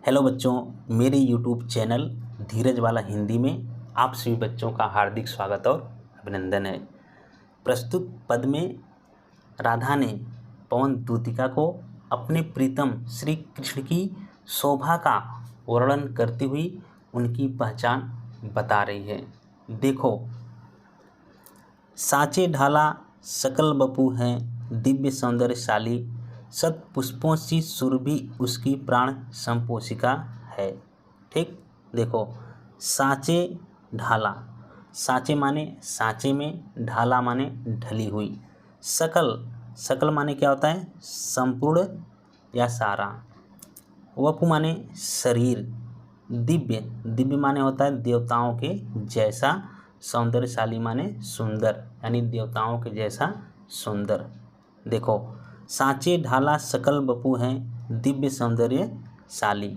Hello बच्चों, मेरे YouTube channel धीरज वाला हिंदी में आप सभी बच्चों का हार्दिक स्वागत और अभिनंदन है। प्रस्तुत पद में राधा ने पवन दूतिका को अपने प्रीतम श्री कृष्ण की शोभा का वर्णन करती हुई उनकी पहचान बता रही है। देखो, साचे ढाला सकल बपू हैं, दिव्य सौंदर्यशाली, सत पुष्पों सी सुरभि उसकी प्राण संपोषिका है। ठीक, देखो, साचे ढाला, साचे माने साचे में, ढाला माने ढली हुई, सकल, सकल माने क्या होता है? संपूर्ण या सारा। वपु माने शरीर, दिव्य, दिव्य माने होता है देवताओं के जैसा, सौंदर्यशाली माने सुंदर, यानी देवताओं के जैसा सुंदर। देखो, साचे ढाला सकल बपू हैं, दिव्य सौंदर्यशाली।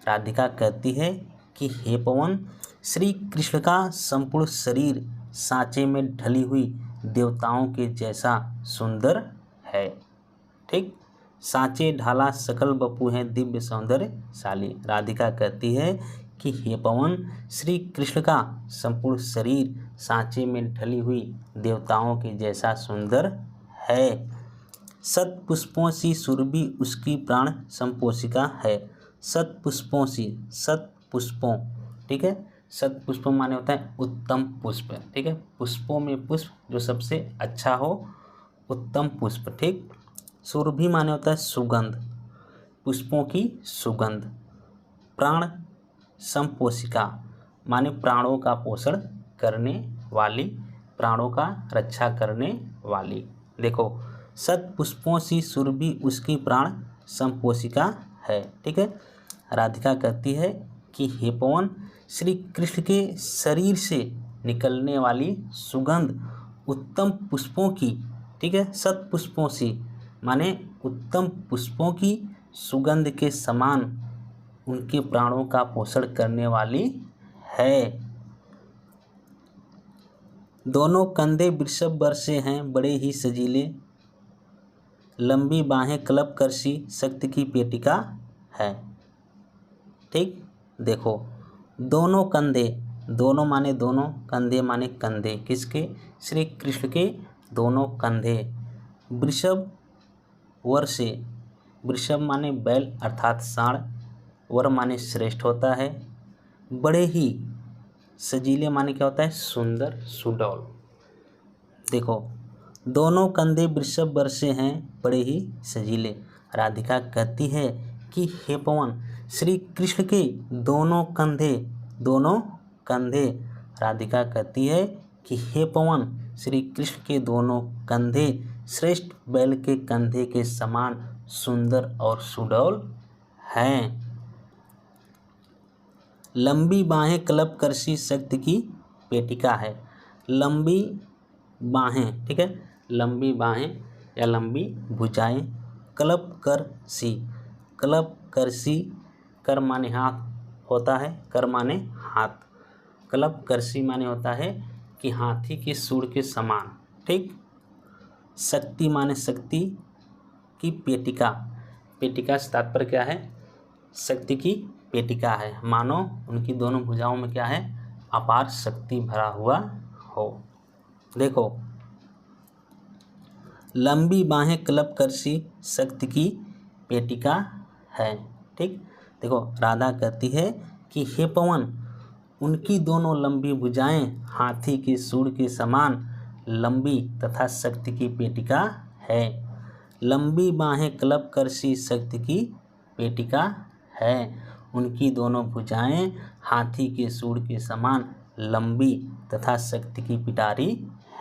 राधिका कहती है कि हे पवन, श्री कृष्ण का संपूर्ण शरीर साचे में ढली हुई देवताओं के जैसा सुंदर है। ठीक, साचे ढाला सकल बपू हैं, दिव्य सौंदर्यशाली। राधिका कहती है कि हे पवन, श्री कृष्ण का संपूर्ण शरीर सांचे में ढली हुई देवताओं के जैसा सुंदर है। सत पुष्पों सी सुरभि उसकी प्राण संपोषिका है। सत पुष्पों सी, सत पुष्पों, ठीक है। सत पुष्पों माने होता है उत्तम पुष्प, ठीक है। पुष्पों में पुष्प जो सबसे अच्छा हो, उत्तम पुष्प, ठीक। सुरभि माने होता है सुगंध, पुष्पों की सुगंध। प्राण संपोषिका माने प्राणों का पोषण करने वाली, प्राणों का रक्षा करने वाली। देखो, सत पुष्पों सी सुरभि उसकी प्राण संपोषिका है। ठीक है। राधिका कहती है कि हे पवन, श्री कृष्ण के शरीर से निकलने वाली सुगंध उत्तम पुष्पों की, ठीक है, सत पुष्पों सी माने उत्तम पुष्पों की सुगंध के समान उनके प्राणों का पोषण करने वाली है। दोनों कंधे वृषभ बरसे हैं, बड़े ही सजीले, लंबी बाहें कल्प करसी शक्ति की पेटिका है। ठीक, देखो, दोनों कंधे, दोनों माने दोनों, कंधे माने कंधे, किसके? श्री कृष्ण के दोनों कंधे। वृषभ वर से, वृषभ माने बैल अर्थात सांड, वर माने श्रेष्ठ होता है, बड़े ही सजीले माने क्या होता है? सुंदर, सुडौल। देखो, दोनों कंधे वृषभ वर से हैं, बड़े ही सजीले। राधिका कहती है कि हे पवन, श्री कृष्ण के दोनों कंधे, दोनों कंधे, राधिका कहती है कि हे पवन, श्री कृष्ण के दोनों कंधे श्रेष्ठ बैल के कंधे के समान सुंदर और सुडौल हैं। लंबी बाहें कल्प करसी शक्ति की पेटिका है। लंबी बाहें, ठीक है, लंबी बाहें या लंबी भुजाएं, कल्प कर सी, कल्प कर सी, कर माने हाथ होता है, कर माने हाथ, कल्प कर सी माने होता है कि हाथी के सूंड के समान। ठीक, शक्ति माने शक्ति की पेटिका, पेटिका से तात्पर्य क्या है? शक्ति की पेटिका है, मानो उनकी दोनों भुजाओं में क्या है? अपार शक्ति भरा हुआ हो। देखो, लंबी बाहें कल्प करसी शक्ति की पेटिका है। ठीक, देखो, राधा कहती है कि हे पवन, उनकी दोनों लंबी भुजाएं हाथी के सूंड के समान लंबी तथा शक्ति की पेटिका है। लंबी बाहें कल्प करसी शक्ति की पेटिका है। उनकी दोनों भुजाएं हाथी के सूंड के समान लंबी तथा शक्ति की पिटारी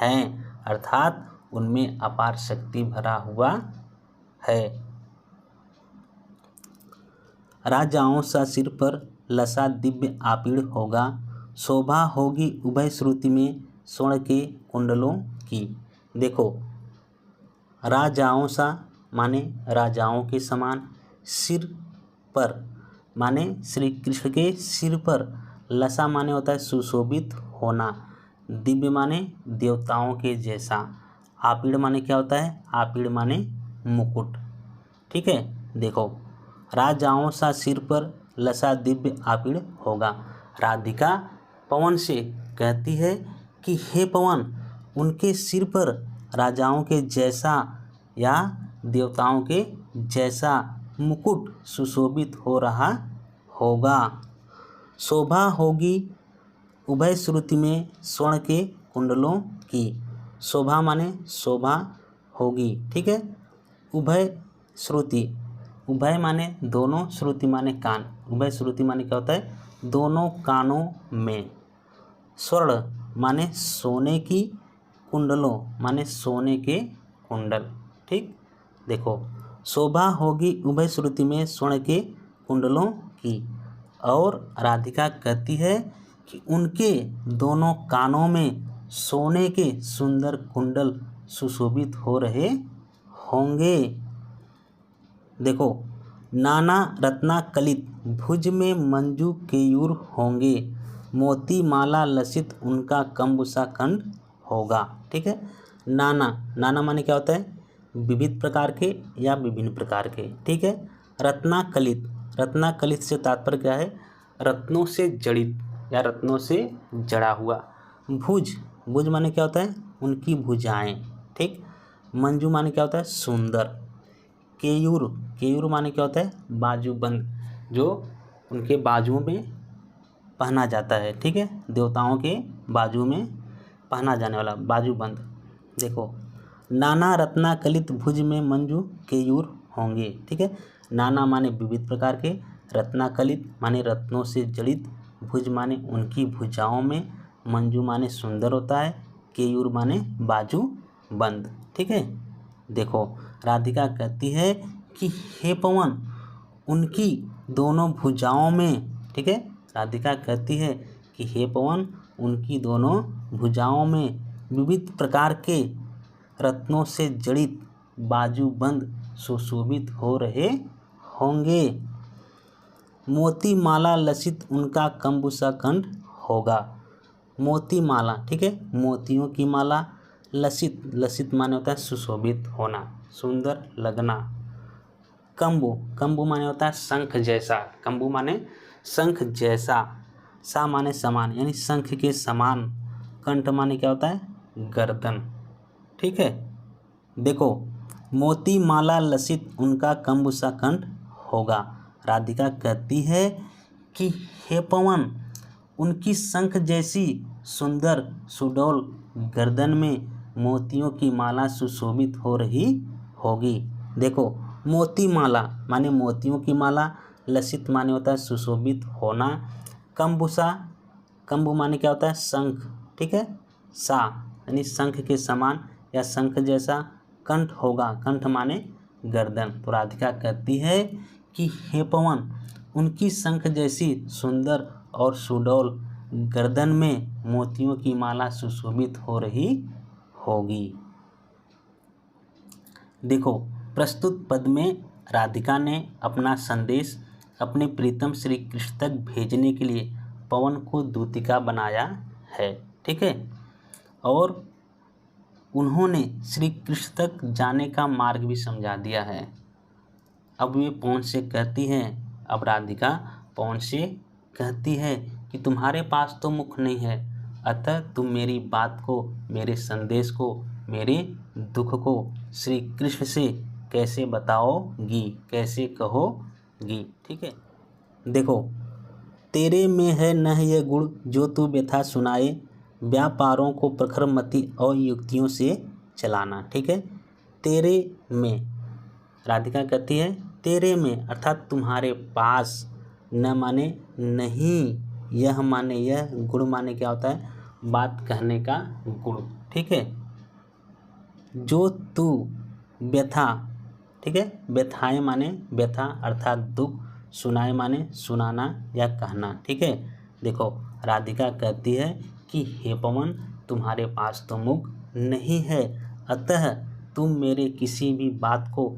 हैं, अर्थात उनमें अपार शक्ति भरा हुआ है। राजाओं सा सिर पर लसा दिव्य आपीड़ होगा, शोभा होगी उभय श्रुति में स्वर्ण के कुंडलों की। देखो, राजाओं सा माने राजाओं के समान, सिर पर माने श्री कृष्ण के सिर पर, लसा माने होता है सुशोभित होना, दिव्य माने देवताओं के जैसा, आपीड़ माने क्या होता है? आपीड़ माने मुकुट। ठीक है, देखो, राजाओं सा सिर पर लसा दिव्य आपीड़ होगा। राधिका पवन से कहती है कि हे पवन, उनके सिर पर राजाओं के जैसा या देवताओं के जैसा मुकुट सुशोभित हो रहा होगा। शोभा होगी उभय श्रुति में स्वर्ण के कुंडलों की। शोभा माने शोभा होगी, ठीक है। उभय श्रुति, उभय माने दोनों, श्रुति माने कान। उभय श्रुति माने क्या होता है? दोनों कानों में। स्वर्ण माने सोने की, कुंडलों माने सोने के कुंडल, ठीक। देखो, शोभा होगी उभय श्रुति में स्वर्ण के कुंडलों की। और राधिका कहती है कि उनके दोनों कानों में सोने के सुंदर कुंडल सुशोभित हो रहे होंगे। देखो, नाना रत्ना कलित भुज में मंजू केयूर होंगे, मोती माला लसित उनका कंबुसा कंठ होगा, ठीक है। नाना, नाना माने क्या होता है? विविध प्रकार के या विभिन्न प्रकार के, ठीक है। रत्ना कलित, रत्ना कलित से तात्पर्य क्या है? रत्नों से जड़ित या रत्नों से जड़ा हुआ। भुज, भुज माने क्या होता है? उनकी भुजाएं, ठीक। मंजू माने क्या होता है? सुंदर। केयूर, केयूर माने क्या होता है? बाजूबंद, जो उनके बाजुओं में पहना जाता है, ठीक है। देवताओं के बाजू में पहना जाने वाला बाजूबंद। देखो, नाना रत्ना कलित भुज में मंजू केयूर होंगे, ठीक है। नाना माने विविध प्रकार के, रत्ना कलित माने रत्नों से जड़ित, भुज माने उनकी भुजाओं में, मंजू माने सुंदर होता है, केयूर माने बाजू बंद, ठीक है। देखो, राधिका कहती है कि हे पवन, उनकी दोनों भुजाओं में, ठीक है। राधिका कहती है कि हे पवन, उनकी दोनों भुजाओं में विविध प्रकार के रत्नों से जड़ित बाजूबंद सुशोभित हो रहे होंगे। मोती माला लसित उनका कंबुसा कंठ होगा। मोती माला, ठीक है, मोतियों की माला। लसित, लसित माने होता है सुशोभित होना, सुंदर लगना। कंबु, कंबु माने होता है शंख जैसा, कंबु माने शंख जैसा। सा माने समान, यानी शंख के समान। कंठ माने क्या होता है? गर्दन, ठीक है। देखो, मोती माला लसित उनका कंबुसा कंठ होगा। राधिका कहती है कि हे पवन, उनकी शंख जैसी सुंदर सुडौल गर्दन में मोतियों की माला सुशोभित हो रही होगी। देखो, मोती माला माने मोतियों की माला, लसित माने होता है सुशोभित होना। कंबुसा, कंबु माने क्या होता है? शंख, ठीक है। सा यानी शंख के समान या शंख जैसा। कंठ होगा, कंठ माने गर्दन। तो राधिका कहती है कि हे पवन, उनकी शंख जैसी सुंदर और सुडौल गर्दन में मोतियों की माला सुशोभित हो रही होगी। देखो, प्रस्तुत पद में राधिका ने अपना संदेश अपने प्रीतम श्री कृष्ण तक भेजने के लिए पवन को दूतिका बनाया है, ठीक है। और उन्होंने श्री कृष्ण तक जाने का मार्ग भी समझा दिया है। अब वे पवन से कहती हैं, अब राधिका पवन से कहती है कि तुम्हारे पास तो मुख नहीं है, अतः तुम मेरी बात को, मेरे संदेश को, मेरे दुख को श्री कृष्ण से कैसे बताओगी, कैसे कहोगी, ठीक है। देखो, तेरे में है न यह गुण जो तू व्यथा सुनाए, व्यापारों को प्रखर मति और युक्तियों से चलाना, ठीक है। तेरे में, राधिका कहती है तेरे में अर्थात तुम्हारे पास, न माने नहीं, यह माने यह, गुण माने क्या होता है? बात कहने का गुण, ठीक है। जो तू व्यथा, ठीक है, व्यथाएं माने व्यथा अर्थात दुख, सुनाए माने सुनाना या कहना, ठीक है। देखो, राधिका कहती है कि हे पवन, तुम्हारे पास तो मुख नहीं है, अतः तुम मेरे किसी भी बात को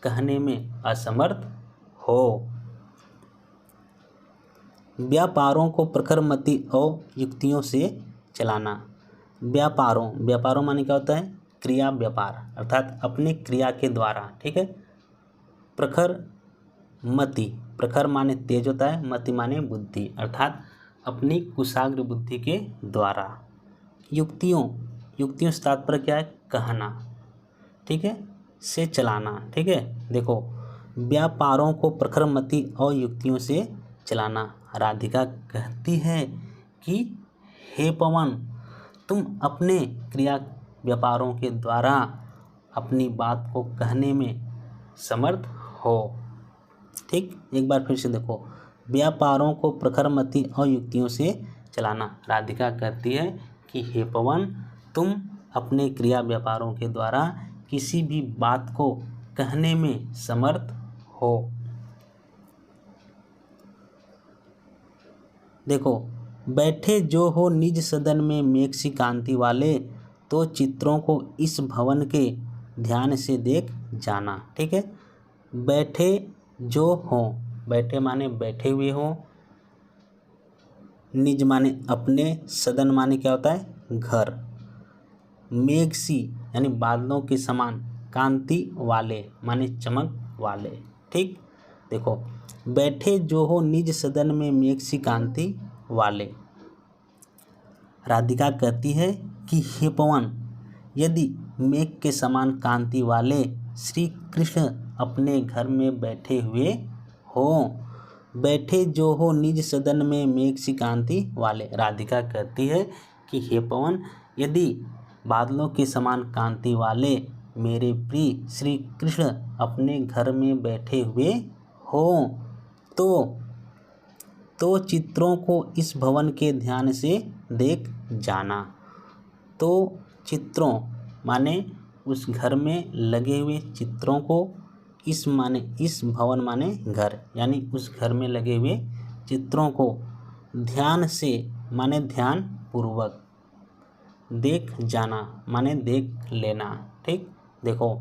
कहने में असमर्थ हो। व्यापारों को प्रखर मति और युक्तियों से चलाना। व्यापारों, व्यापारों माने क्या होता है? क्रिया व्यापार अर्थात अपने क्रिया के द्वारा, ठीक है। प्रखर मति प्रखर माने तेज होता है, मति माने बुद्धि, अर्थात अपनी कुशाग्र बुद्धि के द्वारा। युक्तियों से तात्पर्य क्या है? कहना, ठीक है, से चलाना, ठीक है। देखो, व्यापारों को प्रखर मति और युक्तियों से चलाना। राधिका कहती है कि हे पवन, तुम अपने क्रिया व्यापारों के द्वारा अपनी बात को कहने में समर्थ हो। ठीक, एक बार फिर से देखो, व्यापारों को प्रखर मति और युक्तियों से चलाना। राधिका कहती है कि हे पवन, तुम अपने क्रिया व्यापारों के द्वारा किसी भी बात को कहने में समर्थ हो। देखो, बैठे जो हो निज सदन में मेघ सी कांति वाले, तो चित्रों को इस भवन के ध्यान से देख जाना। ठीक है, बैठे जो हो, बैठे माने बैठे हुए हो, निज माने अपने, सदन माने क्या होता है? घर, मेघ सी यानी बादलों के समान, कांति वाले माने चमक वाले। ठीक, देखो, बैठे जो हो निज सदन में मेघ सी कांति वाले। राधिका कहती है कि हे पवन, यदि मेघ के समान कांति वाले श्री कृष्ण अपने घर में बैठे हुए हो, बैठे जो हो निज सदन में मेघ सी कांति वाले। राधिका कहती है कि हे पवन, यदि बादलों के समान कांति वाले मेरे प्रिय श्री कृष्ण अपने घर में बैठे हुए हो, तो चित्रों को इस भवन के ध्यान से देख जाना। तो चित्रों माने उस घर में लगे हुए चित्रों को, इस माने इस भवन माने घर, यानी उस घर में लगे हुए चित्रों को ध्यान से माने ध्यान पूर्वक, देख जाना माने देख लेना। ठीक, देखो,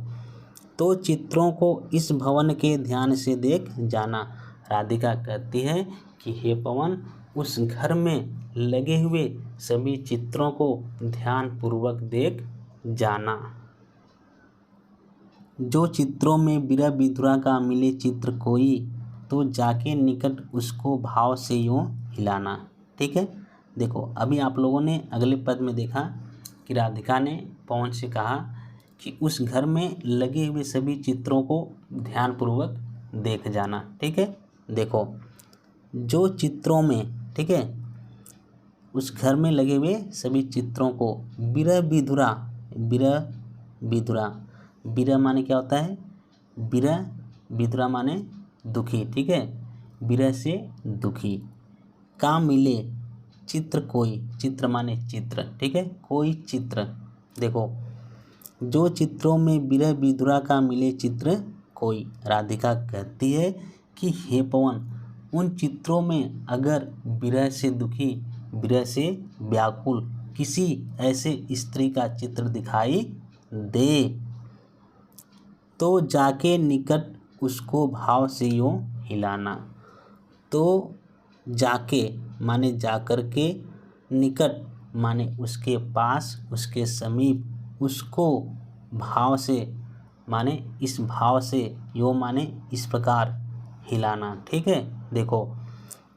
तो चित्रों को इस भवन के ध्यान से देख जाना। राधिका कहती है कि हे पवन, उस घर में लगे हुए सभी चित्रों को ध्यान पूर्वक देख जाना। जो चित्रों में विरह विधुरा का मिले चित्र कोई, तो जाके निकट उसको भाव से यूं हिलाना। ठीक है, देखो, अभी आप लोगों ने अगले पद में देखा कि राधिका ने पवन से कहा कि उस घर में लगे हुए सभी चित्रों को ध्यानपूर्वक देख जाना। ठीक है, देखो, जो चित्रों में, ठीक है, उस घर में लगे हुए सभी चित्रों को विरह विधुरा, विरह विधुरा, विरह माने क्या होता है? विरह, विधुरा माने दुखी। ठीक है, विरह से दुखी का मिले चित्र कोई, चित्र माने चित्र। ठीक है, कोई चित्र। देखो, जो चित्रों में विरह विधुरा का मिले चित्र कोई। राधिका कहती है कि हे पवन, उन चित्रों में अगर विरह से दुखी, विरह से व्याकुल किसी ऐसे स्त्री का चित्र दिखाई दे, तो जाके निकट उसको भाव से यूं हिलाना। तो जाके माने जाकर के, निकट माने उसके पास, उसके समीप, उसको भाव से माने इस भाव से, यो माने इस प्रकार हिलाना। ठीक है, देखो,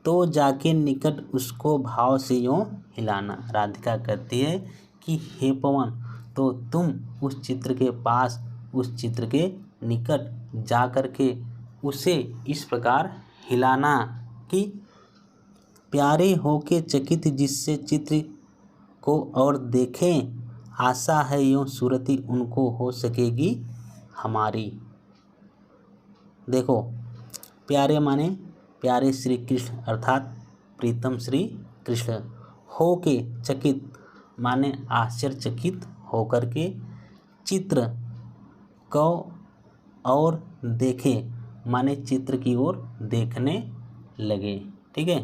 तो जाके निकट उसको भाव से यूं हिलाना। राधिका कहती है कि हे पवन, तो तुम उस चित्र के पास, उस चित्र के निकट जा कर के उसे इस प्रकार हिलाना कि प्यारे होके चकित जिससे चित्र को और देखें, आशा है यूं सूरती उनको हो सकेगी हमारी। देखो, प्यारे माने प्यारे श्री कृष्ण, अर्थात प्रीतम श्री कृष्ण। हो के चकित माने आश्चर्यचकित होकर के, चित्र को और देखे माने चित्र की ओर देखने लगे। ठीक है,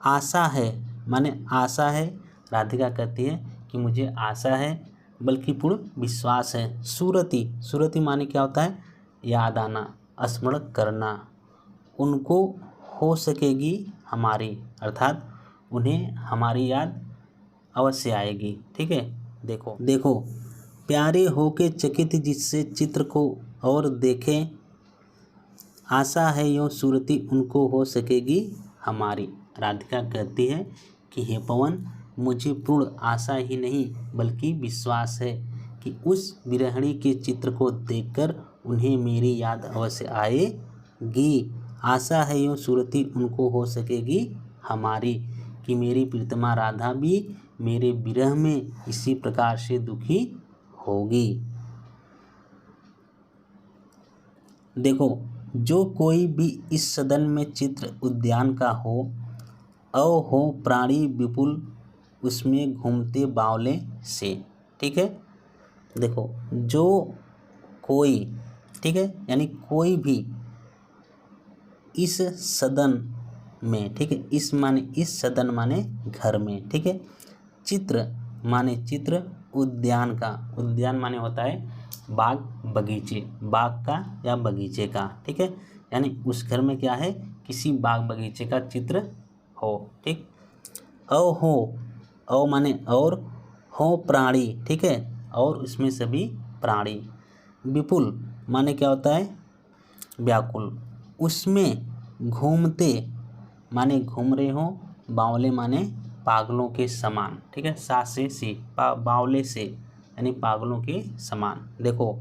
आशा है माने आशा है। राधिका कहती है कि मुझे आशा है, बल्कि पूर्ण विश्वास है। सूरती, सूरती माने क्या होता है? याद आना, स्मरण करना। उनको हो सकेगी हमारी, अर्थात उन्हें हमारी याद अवश्य आएगी। ठीक है, देखो देखो, प्यारे होके चकित जिससे चित्र को और देखें, आशा है यूँ सूरती उनको हो सकेगी हमारी। राधिका कहती है कि हे पवन, मुझे पूर्ण आशा ही नहीं बल्कि विश्वास है कि उस विरहिणी के चित्र को देखकर उन्हें मेरी याद अवश्य आएगी। आशा है यूँ सूरती उनको हो सकेगी हमारी, कि मेरी प्रीतमा राधा भी मेरे विरह में इसी प्रकार से दुखी होगी। देखो, जो कोई भी इस सदन में चित्र उद्यान का हो, हो प्राणी विपुल उसमें घूमते बावले से। ठीक है, देखो जो कोई, ठीक है, यानी कोई भी इस सदन में, ठीक है, इस सदन माने घर में, ठीक है, चित्र माने चित्र, उद्यान का, उद्यान माने होता है बाग बगीचे, बाग का या बगीचे का, ठीक है, यानी उस घर में क्या है, किसी बाग बगीचे का चित्र हो। ठीक, हो माने और, हो प्राणी, ठीक है, और उसमें सभी प्राणी। विपुल माने क्या होता है, व्याकुल। उसमें घूमते माने घूम रहे हो, बावले माने पागलों के समान। ठीक है, सा से सी, बावले से यानी पागलों के समान। देखो,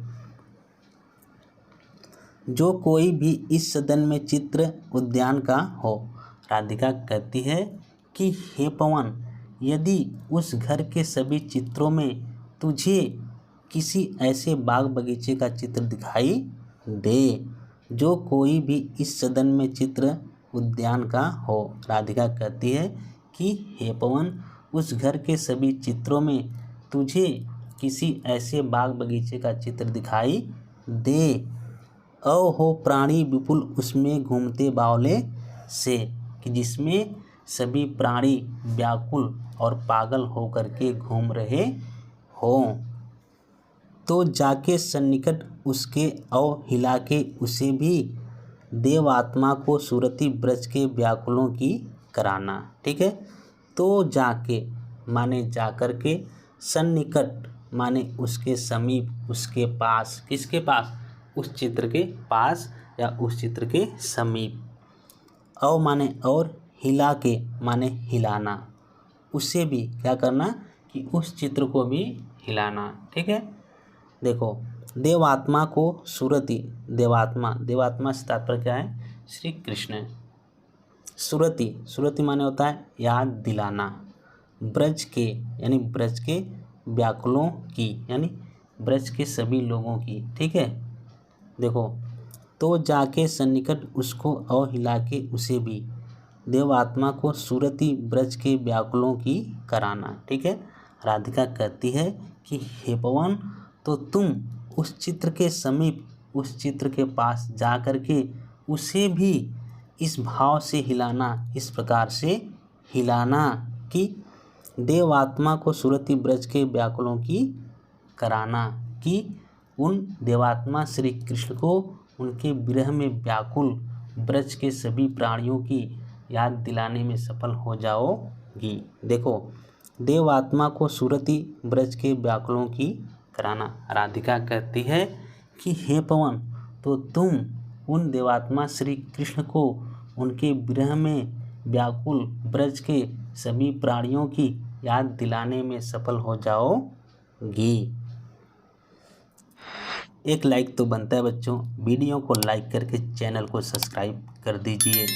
जो कोई भी इस सदन में चित्र उद्यान का हो। राधिका कहती है कि हे पवन, यदि उस घर के सभी चित्रों में तुझे किसी ऐसे बाग बगीचे का चित्र दिखाई दे। जो कोई भी इस सदन में चित्र उद्यान का हो। राधिका कहती है कि हे पवन, उस घर के सभी चित्रों में तुझे किसी ऐसे बाग बगीचे का चित्र दिखाई दे। हो प्राणी विपुल उसमें घूमते बावले से, कि जिसमें सभी प्राणी व्याकुल और पागल होकर के घूम रहे हों। तो जाके सन्निकट उसके हिला के उसे भी देवात्मा को सूरती ब्रज के व्याकुलों की कराना। ठीक है, तो जाके माने जाकर के, सन्निकट माने उसके समीप, उसके पास, किसके पास, उस चित्र के पास या उस चित्र के समीप। माने और, हिला के माने हिलाना, उसे भी क्या करना कि उस चित्र को भी हिलाना। ठीक है, देखो, देवात्मा को सूरती, देवात्मा से तात्पर्य क्या है, श्री कृष्ण। सूरती माने होता है याद दिलाना। ब्रज के यानी ब्रज के व्याकुलों की, यानी ब्रज के सभी लोगों की। ठीक है, देखो, तो जाके सन्निकट उसको हिला के उसे भी देवात्मा को सूरती ब्रज के व्याकुलों की कराना। ठीक है, राधिका कहती है कि हे पवन, तो तुम उस चित्र के समीप, उस चित्र के पास जा कर के उसे भी इस भाव से हिलाना, इस प्रकार से हिलाना कि देवात्मा को सूरती ब्रज के व्याकुलों की कराना, कि उन देवात्मा श्री कृष्ण को उनके विरह में व्याकुल ब्रज के सभी प्राणियों की याद दिलाने में सफल हो जाओगी। देखो, देवात्मा को सूरती ब्रज के व्याकुलों की कराना। राधिका कहती है कि हे पवन, तो तुम उन देवात्मा श्री कृष्ण को उनके विरह में व्याकुल ब्रज के सभी प्राणियों की याद दिलाने में सफल हो जाओगी। एक लाइक तो बनता है बच्चों। वीडियो को लाइक करके चैनल को सब्सक्राइब कर दीजिए।